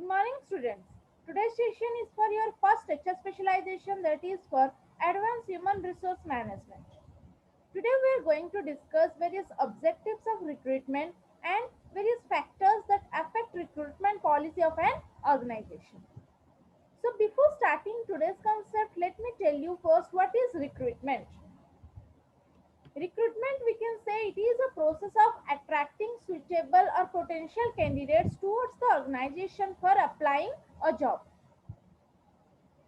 morning, students. Today's session is for your first HR specialization, that is for Advanced Human Resource Management. Today we are going to discuss various objectives of recruitment and various factors that affect recruitment policy of an organization. So before starting today's concept, let me tell you first what is recruitment. Recruitment, we can say it is a process of attracting suitable or potential candidates towards the organization for applying a job.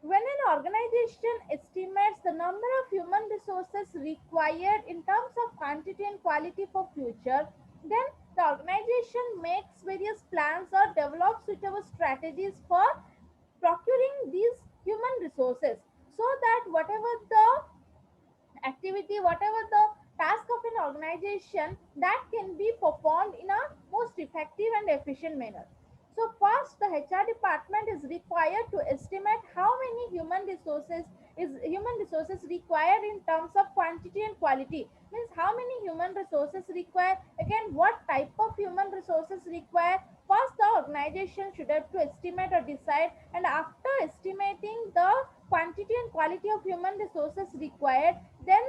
When an organization estimates the number of human resources required in terms of quantity and quality for future, then the organization makes various plans or develops suitable strategies for procuring these human resources, so that whatever the activity, whatever the task of an organization, that can be performed in a most effective and efficient manner. So first, the HR department is required to estimate how many human resources required in terms of quantity and quality. Means how many human resources required, again what type of human resources required. First, the organization should have to estimate or decide, and after estimating the quantity and quality of human resources required, then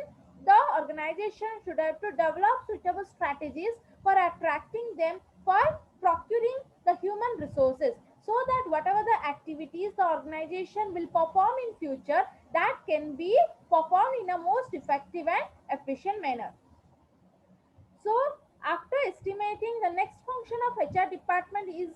the organization should have to develop suitable strategies for attracting them, for procuring the human resources, so that whatever the activities the organization will perform in future, that can be performed in a most effective and efficient manner. So after estimating, the next function of HR department is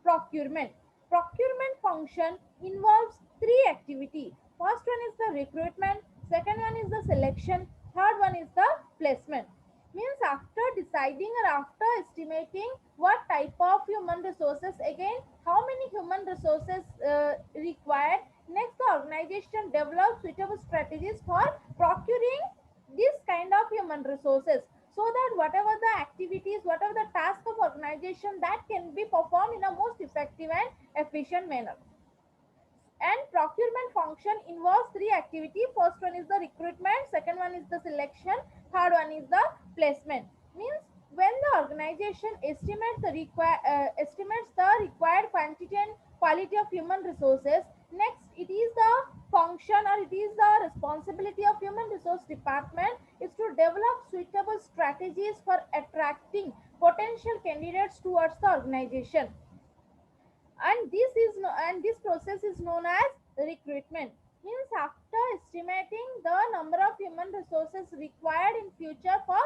procurement. Procurement function involves three activity. First one is the recruitment, second one is the selection, third one is the placement. Means after deciding or after estimating what type of human resources, again how many human resources required, next the organization develops suitable strategies for procuring this kind of human resources, so that whatever the activities, whatever the task of organization, that can be performed in a most effective and efficient manner. And procurement function involves three activities. First one is the recruitment, second one is the selection, third one is the placement. Means when the organization estimates the required quantity and quality of human resources, next it is the function or it is the responsibility of human resource department is to develop suitable strategies for attracting potential candidates towards the organization, and this process is known as recruitment. Means after estimating the number of human resources required in future for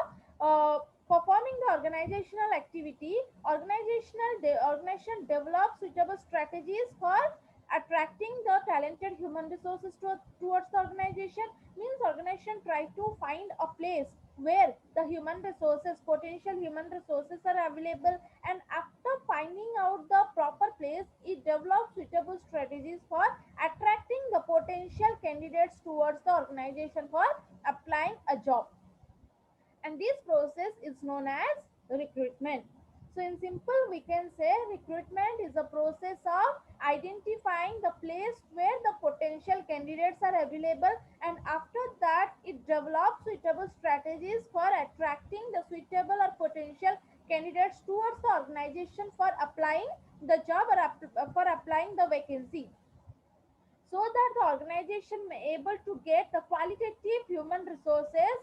performing the organizational activity, organization develops suitable strategies for attracting the talented human resources towards the organization. Means organization try to find a place where the potential human resources are available, and after finding out the proper place, it develops suitable strategies for attracting the potential candidates towards the organization for applying a job, and this process is known as recruitment. So in simple, we can say recruitment is a process of identifying the place where the potential candidates are available, and after that it develops suitable strategies for attracting the suitable or potential candidates towards the organization for applying the job, or for applying the vacancy, so that the organization may able to get the qualitative human resources,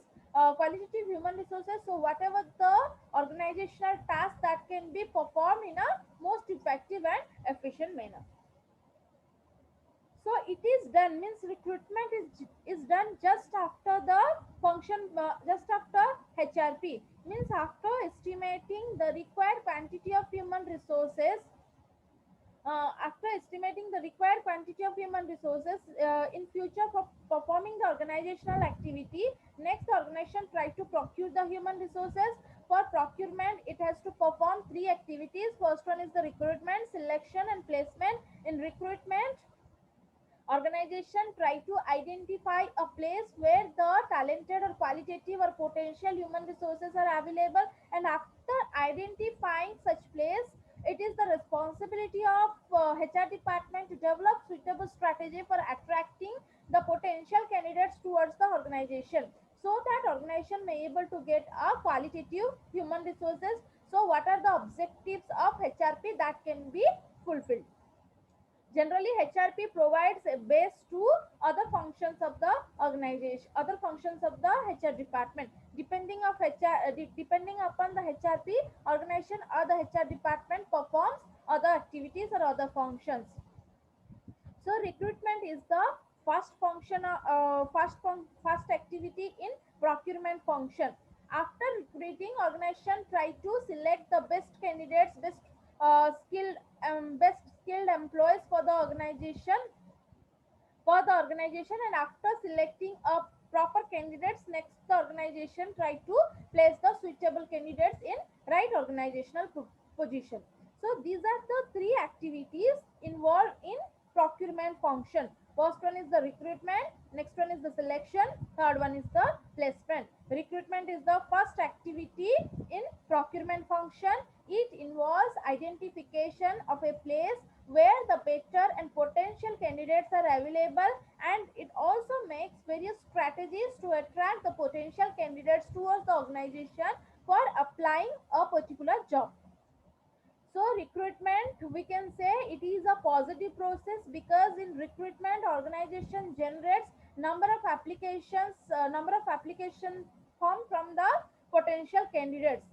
so whatever the organizational task that can be performed in a most effective and efficient manner. So it is done, means recruitment is done just after the function, just after HRP. Means after estimating the required quantity of human resources, after estimating the required quantity of human resources in future for performing the organizational activity, next the organization try to procure the human resources. For procurement, it has to perform three activities. First one is the recruitment, selection and placement. In recruitment, organization try to identify a place where the talented or qualitative or potential human resources are available, and after identifying such place, it is the responsibility of HR department to develop suitable strategy for attracting the potential candidates towards the organization, so that organization may able to get a qualitative human resources. So what are the objectives of HRP that can be fulfilled. Generally, HRP provides a base to other functions of the organization, other functions of the HR department. Depending upon the HRP organization or the HR department performs other activities or other functions. So recruitment is the first function, first activity in procurement function. After recruiting, organization try to select the best candidates, best skilled employees for the organization, and after selecting a proper candidates, next the organization try to place the suitable candidates in right organizational position. So these are the three activities involved in procurement function. First one is the recruitment, next one is the selection, third one is the placement. Recruitment is the first activity in procurement function. It involves identification of a place where the better and potential candidates are available, and it also makes various strategies to attract the potential candidates towards the organization for applying a particular job. So recruitment, we can say it is a positive process, because in recruitment organization generates number of applications form from the potential candidates.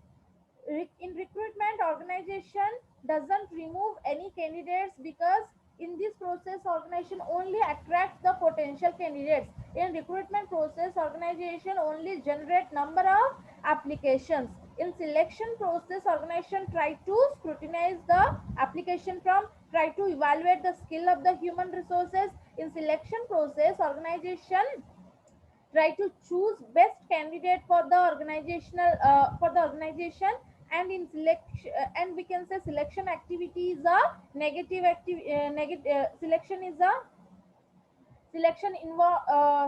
In recruitment, organization doesn't remove any candidates, because in this process organization only attracts the potential candidates. In recruitment process, organization only generate number of applications. In selection process, organization try to scrutinize the application from, try to evaluate the skill of the human resources. In selection process, organization try to choose best candidate for the organization. And in selection, and we can say selection activity is a selection is a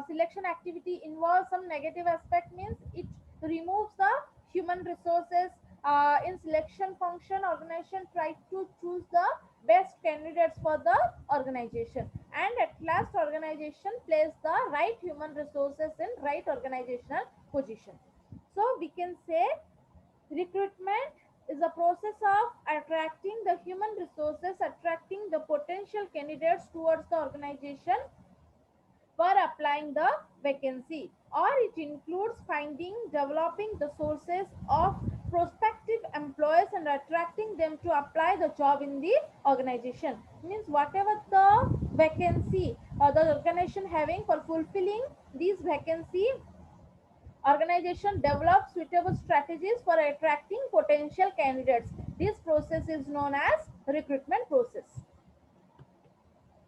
selection activity involves some negative aspect, means it removes the human resources. In selection function, organization try to choose the best candidates for the organization, and at last organization place the right human resources in right organizational position. So we can say recruitment is a process of attracting the human resources, attracting the potential candidates towards the organization for applying the vacancy, or it includes finding, developing the sources of prospective employees and attracting them to apply the job in the organization. Means whatever the vacancy or the organization having, for fulfilling these vacancy, organization develops suitable strategies for attracting potential candidates. This process is known as recruitment process.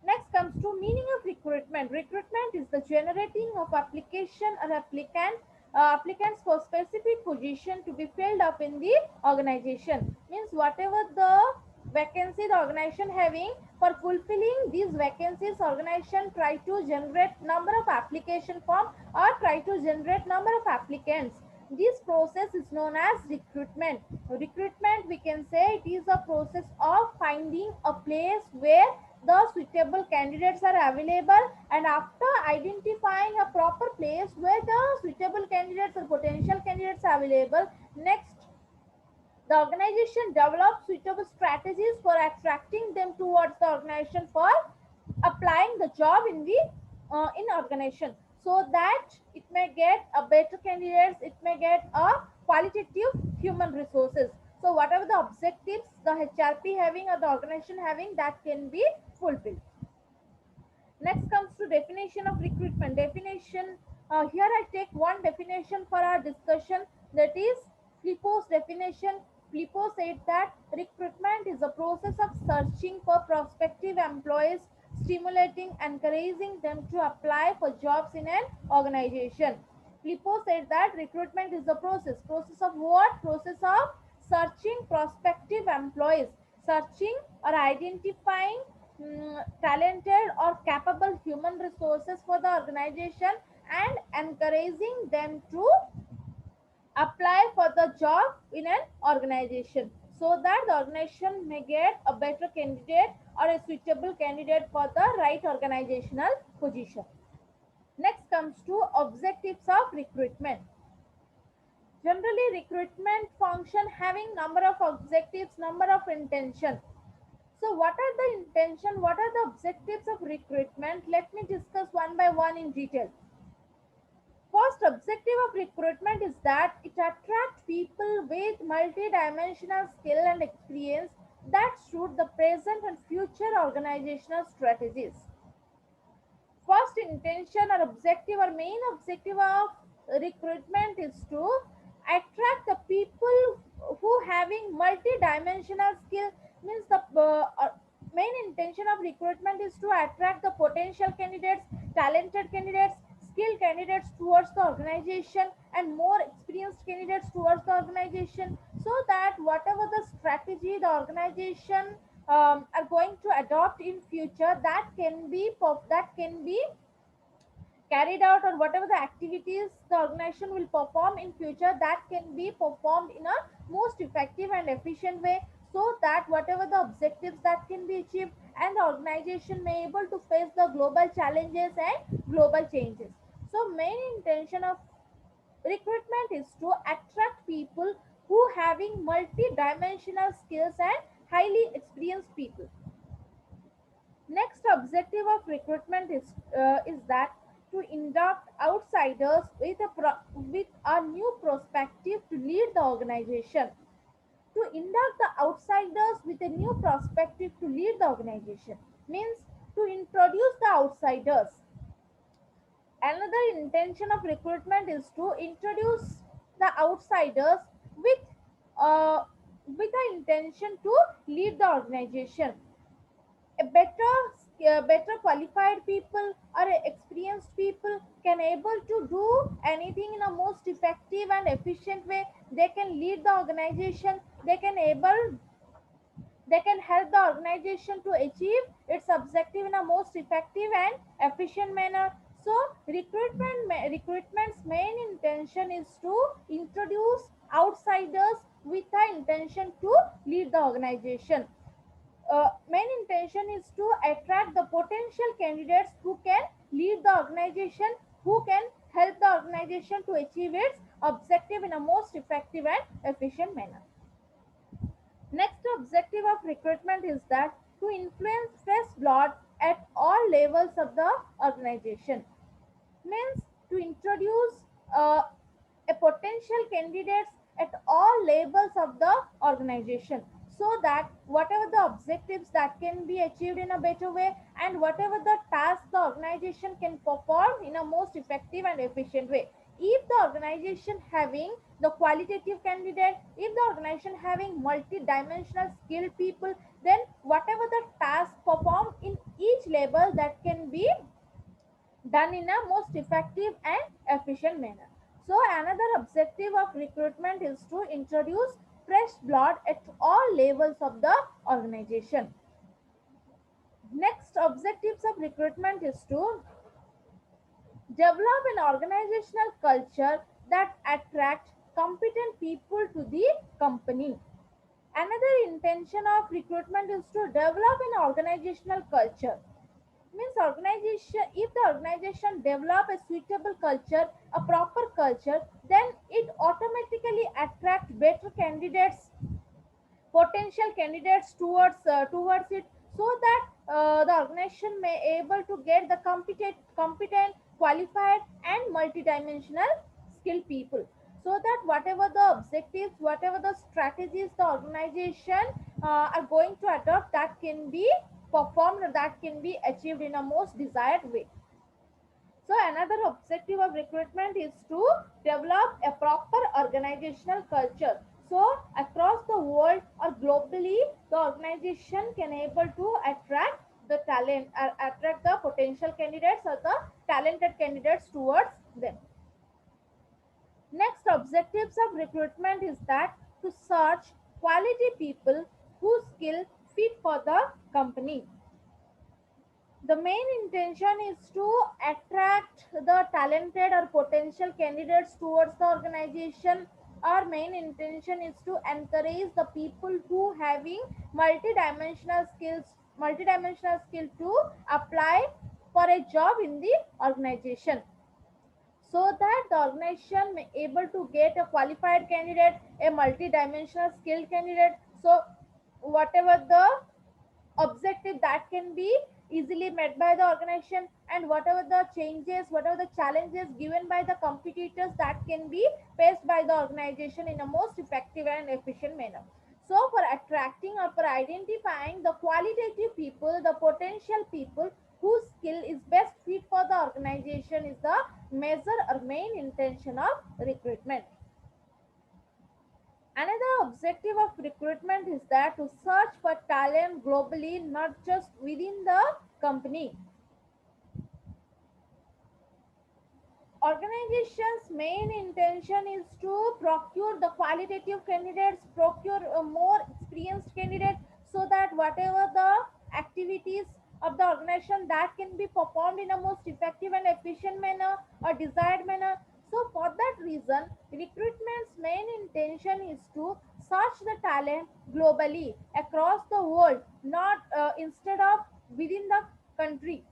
Next comes to meaning of recruitment. Recruitment is the generating of application or applicants for specific position to be filled up in the organization. Means whatever the vacancy the organization having, for fulfilling these vacancies, organization try to generate number of application form or try to generate number of applicants. This process is known as recruitment. Recruitment, we can say it is a process of finding a place where the suitable candidates are available, and after identifying a proper place where the suitable candidates or potential candidates are available, next the organization develops suitable strategies for attracting them towards the organization for applying the job in the in organization, so that it may get a better candidates, it may get a qualitative human resources. So whatever the objectives the HRP having or the organization having, that can be fulfilled. Next comes to definition of recruitment. Definition, here I take one definition for our discussion, that is Flippo's definition. Flippo said that recruitment is a process of searching for prospective employees, stimulating, encouraging them to apply for jobs in an organization. Flippo said that recruitment is the process of what? Process of searching prospective employees, searching or identifying talented or capable human resources for the organization, and encouraging them to apply for the job in an organization, so that the organization may get a better candidate or a suitable candidate for the right organizational position. Next comes to objectives of recruitment. Generally, recruitment function having number of objectives, number of intention. So what are the intention, what are the objectives of recruitment? Let me discuss one by one in detail. First objective of recruitment is that it attracts people with multi-dimensional skill and experience that suit the present and future organizational strategies. First intention or objective or main objective of recruitment is to attract the people who having multi-dimensional skill. Means the main intention of recruitment is to attract the potential candidates, talented candidates, skilled candidates towards the organization, and more experienced candidates towards the organization, so that whatever the strategy the organization are going to adopt in future, that can be carried out, or whatever the activities the organization will perform in future, that can be performed in a most effective and efficient way, so that whatever the objectives that can be achieved, and the organization may able to face the global challenges and global changes. So main intention of recruitment is to attract people who having multi-dimensional skills and highly experienced people. Next objective of recruitment is that to induct outsiders with with a new perspective to lead the organization. To induct the outsiders with a new perspective to lead the organization means to introduce the outsiders. Another intention of recruitment is to introduce the outsiders with uh, with the intention to lead the organization. A better qualified people or experienced people can able to do anything in a most effective and efficient way. They can lead the organization, they can help the organization to achieve its objective in a most effective and efficient manner. So recruitment's main intention is to introduce outsiders with the intention to lead the organization. Main intention is to attract the potential candidates who can lead the organization, who can help the organization to achieve its objective in a most effective and efficient manner. Next objective of recruitment is that to influence fresh blood at all levels of the organization. Means to introduce a potential candidates at all levels of the organization, so that whatever the objectives that can be achieved in a better way, and whatever the task the organization can perform in a most effective and efficient way. If the organization having the qualitative candidate, if the organization having multi-dimensional skilled people, then whatever the task performed in each level, that can be done in a most effective and efficient manner. So another objective of recruitment is to introduce fresh blood at all levels of the organization. Next objectives of recruitment is to develop an organizational culture that attracts competent people to the company. Another intention of recruitment is to develop an organizational culture. Means organization, if the organization develop a suitable culture, a proper culture, then it automatically attract better candidates, potential candidates towards it, so that the organization may able to get the competent, qualified, and multidimensional skilled people, so that whatever the objectives, whatever the strategies the organization are going to adopt, that can be performed, or that can be achieved in a most desired way. So another objective of recruitment is to develop a proper organizational culture. So across the world or globally, the organization can able to attract the talent, attract the potential candidates or the talented candidates towards them. Next objectives of recruitment is that to search quality people whose skill fit for the company. The main intention is to attract the talented or potential candidates towards the organization. Our main intention is to encourage the people who having multidimensional skill to apply for a job in the organization, so that the organization may able to get a qualified candidate, a multidimensional skilled candidate. So whatever the objective that can be easily met by the organization, and whatever the changes, whatever the challenges given by the competitors, that can be faced by the organization in a most effective and efficient manner. So for attracting or for identifying the qualitative people, the potential people whose skill is best fit for the organization is the measure or main intention of recruitment. Another objective of recruitment is that to search for talent globally, not just within the company. Organization's main intention is to procure the qualitative candidates, procure a more experienced candidate, so that whatever the activities of the organization that can be performed in a most effective and efficient manner or desired manner. So for that reason, recruitment's main intention is to search the talent globally across the world, not instead of within the country.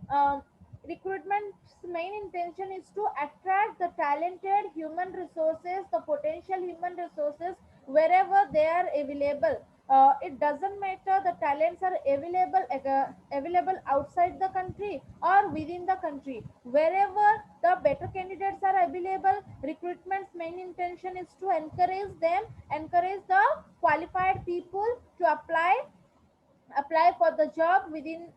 um, Recruitment's main intention is to attract the talented human resources, the potential human resources wherever they are available. It doesn't matter the talents are available outside the country or within the country. Wherever the better candidates are available, recruitment's main intention is to encourage the qualified people to apply for the job in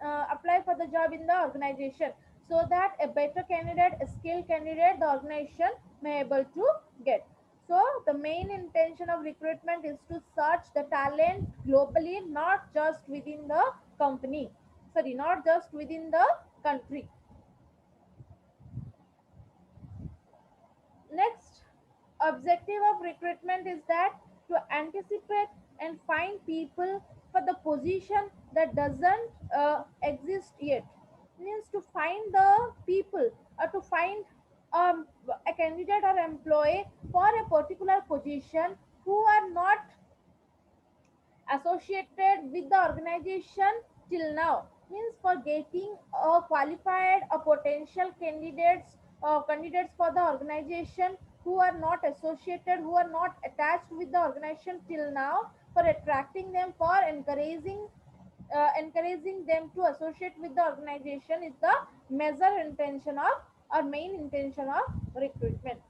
the organization, so that a better candidate, a skilled candidate, the organization may able to get. So the main intention of recruitment is to search the talent globally, not just within the company, sorry, not just within the country. Next objective of recruitment is that to anticipate and find people for the position that doesn't exist yet. Means to find the people, or to find a candidate or employee for a particular position who are not associated with the organization till now. Means for getting a qualified a potential candidates for the organization who are not associated, who are not attached with the organization till now, for attracting them, for encouraging them to associate with the organization is the major intention of or main intention of recruitment.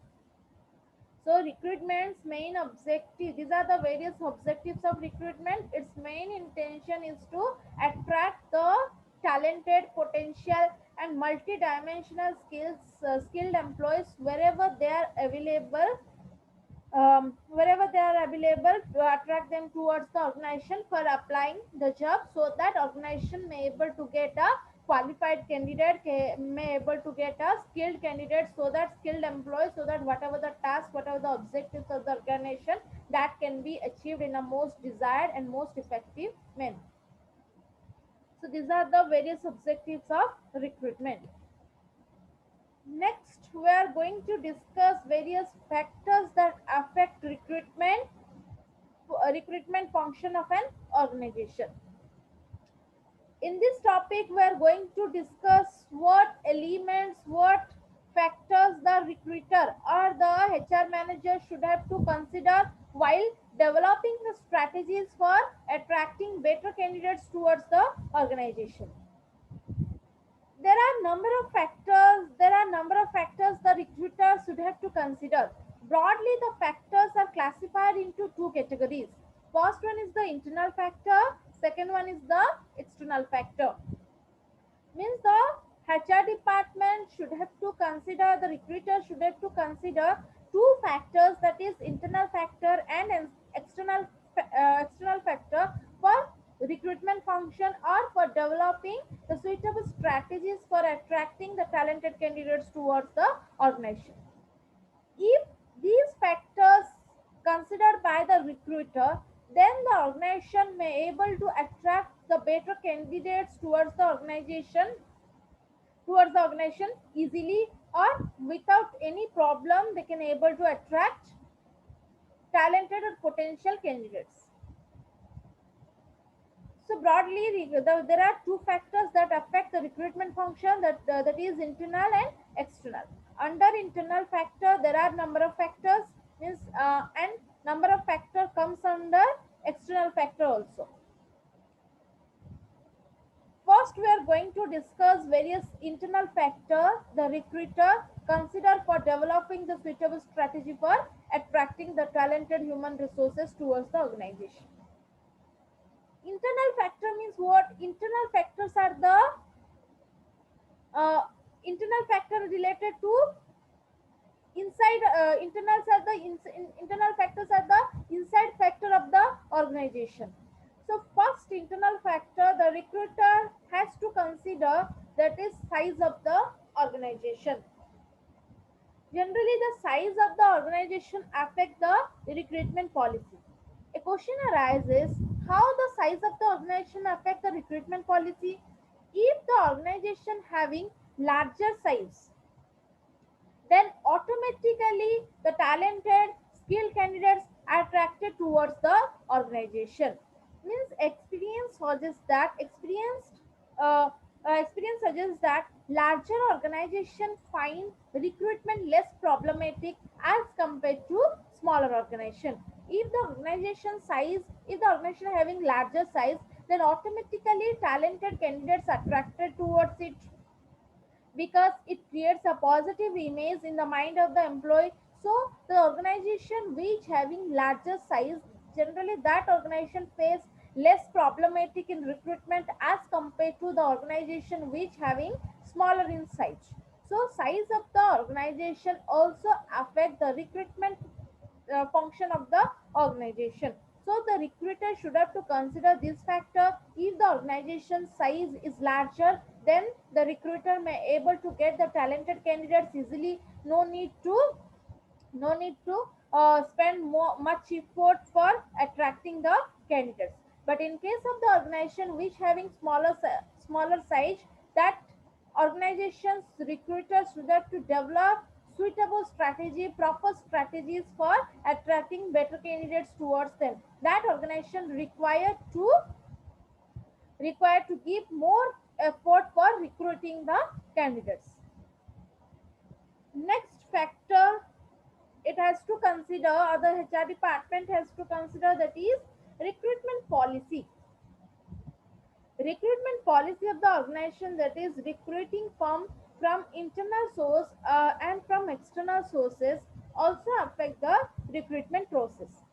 So recruitment's main objective, these are the various objectives of recruitment. Its main intention is to attract the talented, potential, and multi-dimensional skilled employees wherever they are available, to attract them towards the organization for applying the job, so that organization may able to get a qualified candidate, may able to get a skilled candidate, so that skilled employees, so that whatever the task, whatever the objectives of the organization, that can be achieved in a most desired and most effective manner. So these are the various objectives of recruitment. Next, we are going to discuss various factors that affect recruitment function of an organization. In this topic, we are going to discuss what elements, what factors the recruiter or the HR manager should have to consider while developing the strategies for attracting better candidates towards the organization. There are number of factors the recruiter should have to consider. Broadly, the factors are classified into two categories. First one is the internal factor, second one is the external factor. Means the HR department should have to consider, the recruiter should have to consider two factors, that is internal factor and an external factor, for recruitment function or for developing the suitable strategies for attracting the talented candidates towards the organization. If these factors considered by the recruiter, then the organization may able to attract the better candidates towards the organization easily, or without any problem they can able to attract talented or potential candidates. So broadly, there are two factors that affect the recruitment function, that is internal and external. Under internal factor, there are number of factors, means and number of factor comes under external factor also. First, we are going to discuss various internal factors the recruiter consider for developing the suitable strategy for attracting the talented human resources towards the organization. Internal factor means what? Internal factors are the uh, internal factor related to inside internal factors are the inside factor of the organization. So first internal factor the recruiter has to consider, that is size of the organization. Generally the size of the organization affect the recruitment policy. A question arises, how the size of the organization affect the recruitment policy. If the organization having larger size, then automatically the talented skilled candidates are attracted towards the organization. Means uh, experience suggests that larger organization find recruitment less problematic as compared to smaller organization. If the organization having larger size, then automatically talented candidates attracted towards it, because it creates a positive image in the mind of the employee. So the organization which having larger size, generally that organization face less problematic in recruitment as compared to the organization which having smaller in size. So size of the organization also affect the recruitment function of the organization. So the recruiter should have to consider this factor. If the organization size is larger, then the recruiter may able to get the talented candidates easily. No need to spend much effort for attracting the candidates. But in case of the organization which having smaller size, that organizations recruiters should have to develop suitable proper strategies for attracting better candidates towards them. That organization required to give more effort for recruiting the candidates. Next factor it has to consider, or the HR department has to consider, that is recruitment policy. Recruitment policy of the organization, that is recruiting from internal source and from external sources, also affect the recruitment process.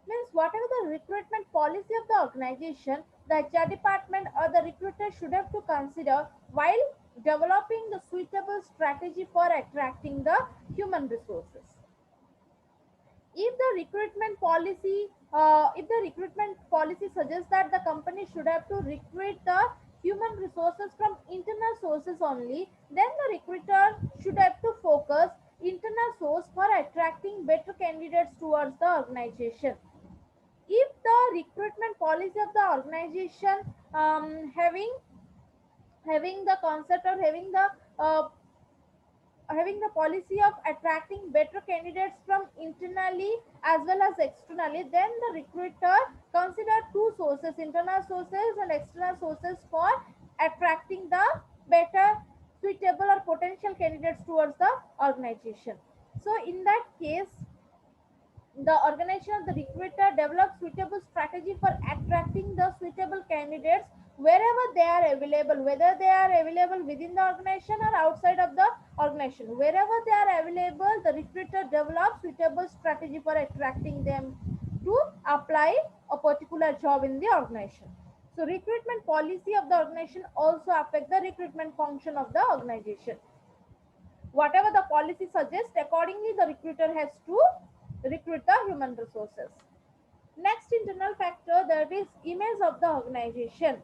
Means whatever the recruitment policy of the organization, the HR department or the recruiter should have to consider while developing the suitable strategy for attracting the human resources. If the recruitment policy suggests that the company should have to recruit the human resources from internal sources only, then the recruiter should have to focus internal source for attracting better candidates towards the organization. If the recruitment policy of the organization having the concept or uh, having the policy of attracting better candidates from internally as well as externally, then the recruiter consider two sources, internal sources and external sources, for attracting the better suitable or potential candidates towards the organization. So in that case, the organization of the recruiter develops suitable strategy for attracting the suitable candidates wherever they are available, whether they are available within the organization or outside of the organization. Wherever they are available, the recruiter develops suitable strategy for attracting them to apply a particular job in the organization. So recruitment policy of the organization also affect the recruitment function of the organization. Whatever the policy suggests, accordingly the recruiter has to recruit the human resources. Next internal factor, that is image of the organization.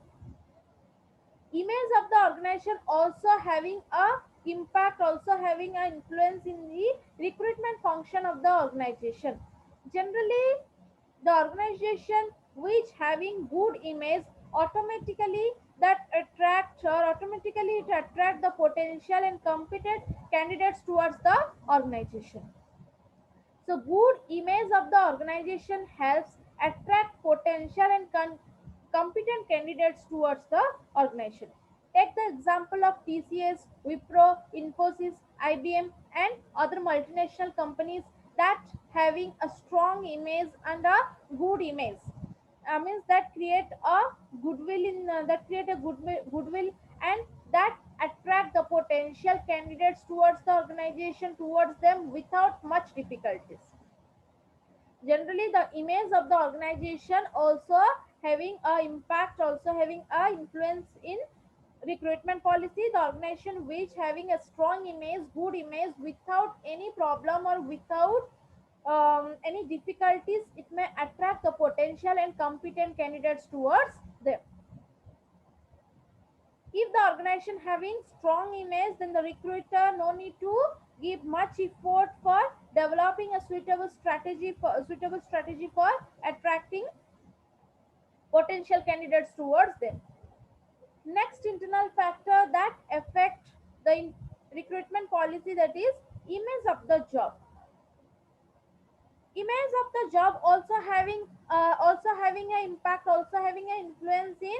Image of the organization also having a impact, also having an influence in the recruitment function of the organization. Generally the organization which having good image, automatically it attract the potential and competent candidates towards the organization. So good image of the organization helps attract potential and competent candidates towards the organization. Take the example of TCS, Wipro, Infosys, IBM and other multinational companies that having a strong image and a good image. means that create a goodwill, and that attract the potential candidates towards the organization, towards them without much difficulties. Generally the image of the organization also having a impact, also having a influence in recruitment policy. The organization which having a strong image, good image, without any problem or without any difficulties, it may attract the potential and competent candidates towards them. If the organization having strong image, then the recruiter no need to give much effort for developing a suitable strategy for attracting potential candidates towards them. Next internal factor that affect the recruitment policy, that is image of the job. Image of the job also having an impact, also having an influence in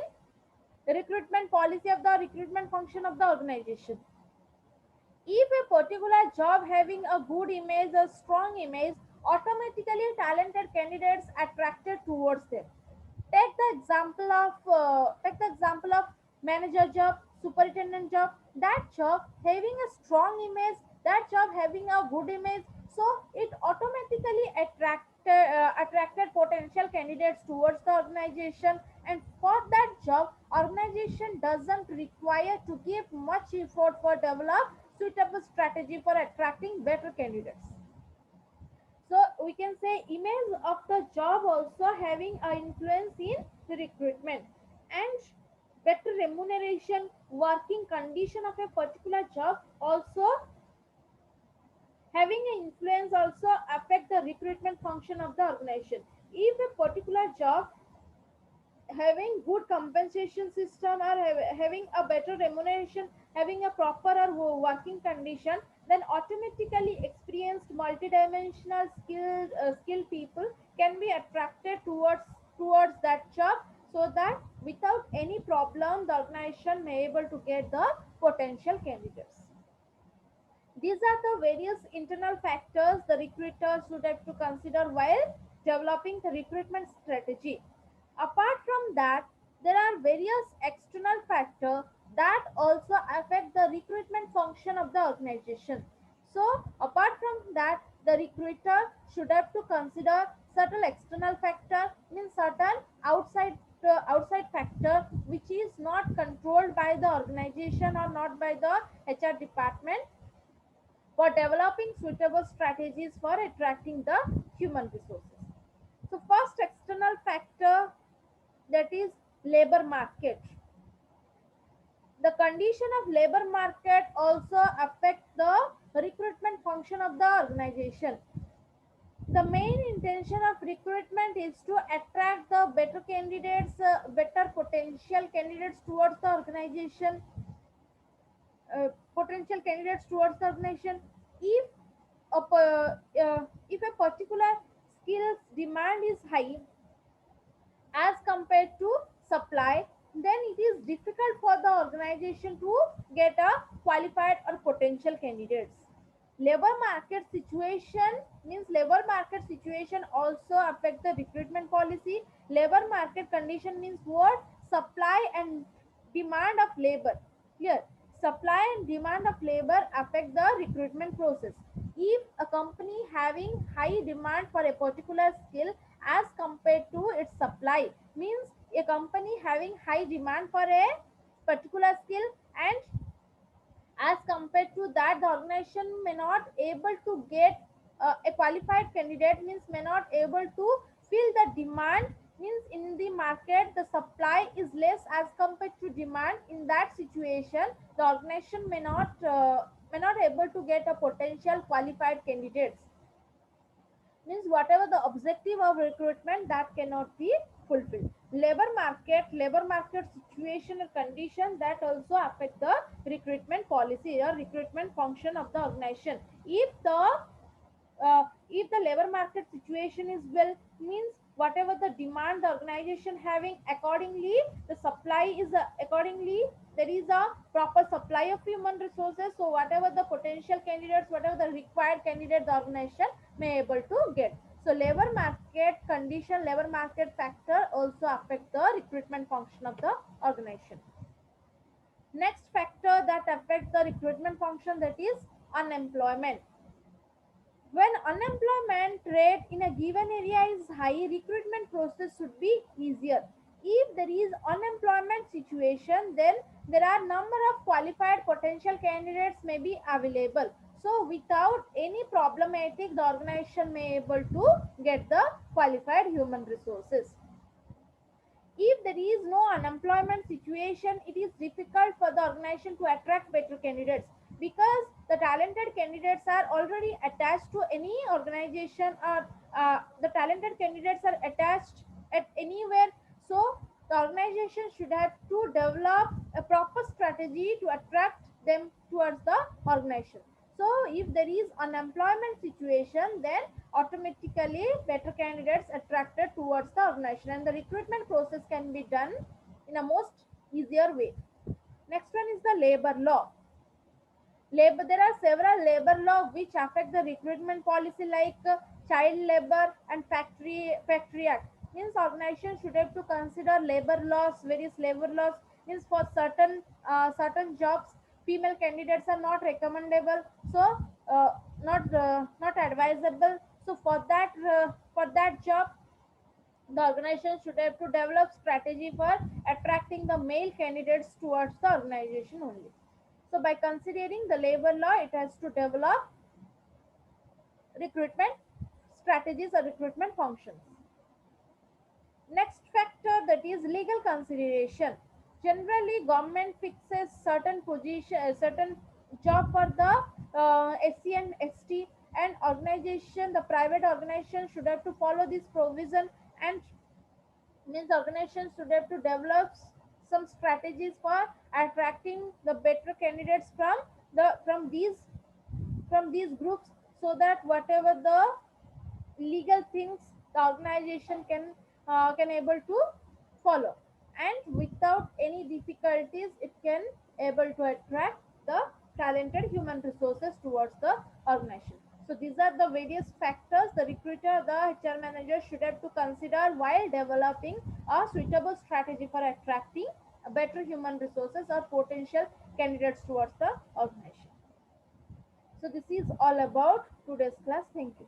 the recruitment policy of the recruitment function of the organization. If a particular job having a good image, a strong image, automatically talented candidates attracted towards them. Take the example of manager job, superintendent job. That job having a strong image, that job having a good image, so it automatically attracted potential candidates towards the organization. And for that job, organization doesn't require to give much effort for develop suitable strategy for attracting better candidates. So we can say image of the job also having an influence in the recruitment. And better remuneration, working condition of a particular job also having an influence, also affect the recruitment function of the organization. If a particular job having good compensation system or having a better remuneration, having a proper or working condition, then automatically experienced multidimensional skilled people can be attracted towards that job, so that without any problem the organization may able to get the potential candidates. These are the various internal factors the recruiters would have to consider while developing the recruitment strategy. Apart from that, there are various external factors that also affect the recruitment function of the organization. So, apart from that, the recruiter should have to consider certain external factor, means certain outside factor which is not controlled by the organization or not by the HR department, for developing suitable strategies for attracting the human resources. So first external factor, that is labor market. The condition of labor market also affect the recruitment function of the organization. The main intention of recruitment is to attract the better candidates, better potential candidates towards the organization, potential candidates towards the organization. If if a particular skills demand is high as compared to supply, then it is difficult for the organization to get a qualified or potential candidates. Labor market situation, means labor market situation also affect the recruitment policy. Labor market condition means what? Supply and demand of labor. Clear? Supply and demand of labor affect the recruitment process. If a company having high demand for a particular skill as compared to its supply, means a company having high demand for a particular skill, and as compared to that the organization may not able to get a qualified candidate, means may not able to fill the demand, means in the market the supply is less as compared to demand. In that situation the organization may not able to get a potential qualified candidates, means whatever the objective of recruitment that cannot be fulfilled. Labor market situation and condition that also affect the recruitment policy or recruitment function of the organization. If the labor market situation is well, means whatever the demand the organization having, accordingly the supply is accordingly there is a proper supply of human resources, so whatever the potential candidates, whatever the required candidate the organization may able to get. So labor market condition, labor market factor also affect the recruitment function of the organization. Next factor that affect the recruitment function, that is unemployment. When unemployment rate in a given area is high, recruitment process should be easier. If there is unemployment situation, then there are number of qualified potential candidates may be available. So without any problematic, the organization may able to get the qualified human resources. If there is no unemployment situation, it is difficult for the organization to attract better candidates, because the talented candidates are already attached to any organization, or the talented candidates are attached at anywhere. So the organization should have to develop a proper strategy to attract them towards the organization. So if there is unemployment situation, then automatically better candidates attracted towards the organization, and the recruitment process can be done in a most easier way. Next one is the labor law. Labor, there are several labor law which affect the recruitment policy, like child labor and factory act. Means organization should have to consider labor laws, various labor laws. Means for certain jobs, female candidates are not recommendable, so not advisable. So for that job, the organization should have to develop strategy for attracting the male candidates towards the organization only. So by considering the labor law, it has to develop recruitment strategies or recruitment functions. Next factor, that is legal consideration. Generally, government fixes certain position, certain job for the SC and ST, and organization, the private organization should have to follow this provision, and means organizations should have to develop some strategies for attracting the better candidates from these groups, so that whatever the legal things, the organization can able to follow, and without any difficulties it can able to attract the talented human resources towards the organization. So these are the various factors the recruiter, the HR manager should have to consider while developing a suitable strategy for attracting better human resources or potential candidates towards the organization. So this is all about today's class. Thank you.